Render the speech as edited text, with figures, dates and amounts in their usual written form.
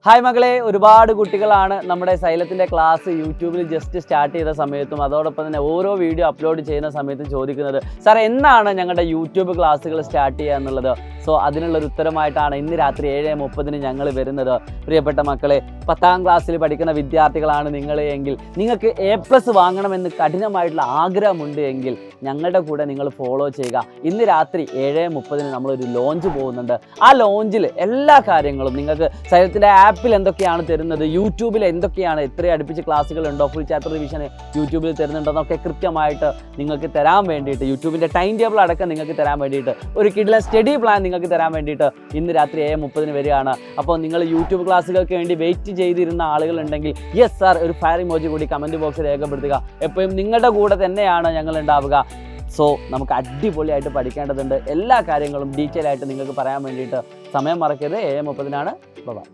Hi മക്കളെ, ഒരുപാട് കുട്ടികളാണ് നമ്മുടെ സൈലത്തിൻ്റെ ക്ലാസ് യൂട്യൂബിൽ ജസ്റ്റ് സ്റ്റാർട്ട് ചെയ്ത സമയത്തും അതോടൊപ്പം തന്നെ ഓരോ വീഡിയോ അപ്ലോഡ് ചെയ്യുന്ന സമയത്തും ചോദിക്കുന്നത്, സാർ എന്നാണ് ഞങ്ങളുടെ യൂട്യൂബ് ക്ലാസ്സുകൾ സ്റ്റാർട്ട് ചെയ്യുക എന്നുള്ളത്. സോ അതിനുള്ളൊരു ഉത്തരമായിട്ടാണ് ഇന്ന് രാത്രി 7:30 ഞങ്ങൾ വരുന്നത്. പ്രിയപ്പെട്ട മക്കളെ, 10ാം ക്ലാസ്സിൽ പഠിക്കുന്ന വിദ്യാർത്ഥികളാണ് നിങ്ങൾ എങ്കിൽ, നിങ്ങൾക്ക് A+ വാങ്ങണമെന്ന് കഠിനമായിട്ടുള്ള ആഗ്രഹമുണ്ട് എങ്കിൽ ഞങ്ങളുടെ കൂടെ നിങ്ങൾ ഫോളോ ചെയ്യുക. ഇന്ന് രാത്രി 7:30 നമ്മളൊരു ലോഞ്ച് പോകുന്നുണ്ട്. ആ ലോഞ്ചിൽ എല്ലാ കാര്യങ്ങളും നിങ്ങൾക്ക് സൈലത്തിൻ്റെ ആപ്പിൽ എന്തൊക്കെയാണ് തരുന്നത്, യൂട്യൂബിൽ എന്തൊക്കെയാണ്, എത്ര അടുപ്പിച്ച് ക്ലാസ്സുകളുണ്ടോ, ഫുൾ ചാപ്റ്റർ റിവിഷൻ യൂട്യൂബിൽ തരുന്നുണ്ടെന്നൊക്കെ കൃത്യമായിട്ട് നിങ്ങൾക്ക് തരാൻ വേണ്ടിയിട്ട്, യൂട്യൂബിൻ്റെ ടൈം ടേബിൾ അടക്കം നിങ്ങൾക്ക് തരാൻ വേണ്ടിയിട്ട്, ഒരു കിഡിലെ സ്റ്റഡി പ്ലാൻ നിങ്ങൾക്ക് തരാൻ വേണ്ടിയിട്ട് ഇന്ന് രാത്രി 7:30 വരികയാണ്. അപ്പോൾ നിങ്ങൾ യൂട്യൂബ് ക്ലാസ്സുകൾക്ക് വേണ്ടി വെയിറ്റ് ചെയ്തിരുന്ന ആളുകളുണ്ടെങ്കിൽ യെസ് സാർ ഒരു ഫയർ ഇമോജി കൂടി കമൻറ്റ് ബോക്സിൽ രേഖപ്പെടുത്തുക. എപ്പോഴും നിങ്ങളുടെ കൂടെ തന്നെയാണ് ഞങ്ങൾ ഉണ്ടാവുക. സോ നമുക്ക് അടിപൊളിയായിട്ട് പഠിക്കേണ്ടതുണ്ട്. എല്ലാ കാര്യങ്ങളും ഡീറ്റെയിൽ ആയിട്ട് നിങ്ങൾക്ക് പറയാൻ വേണ്ടിയിട്ട് സമയം മറക്കരുത്. 7:30 ബൈ.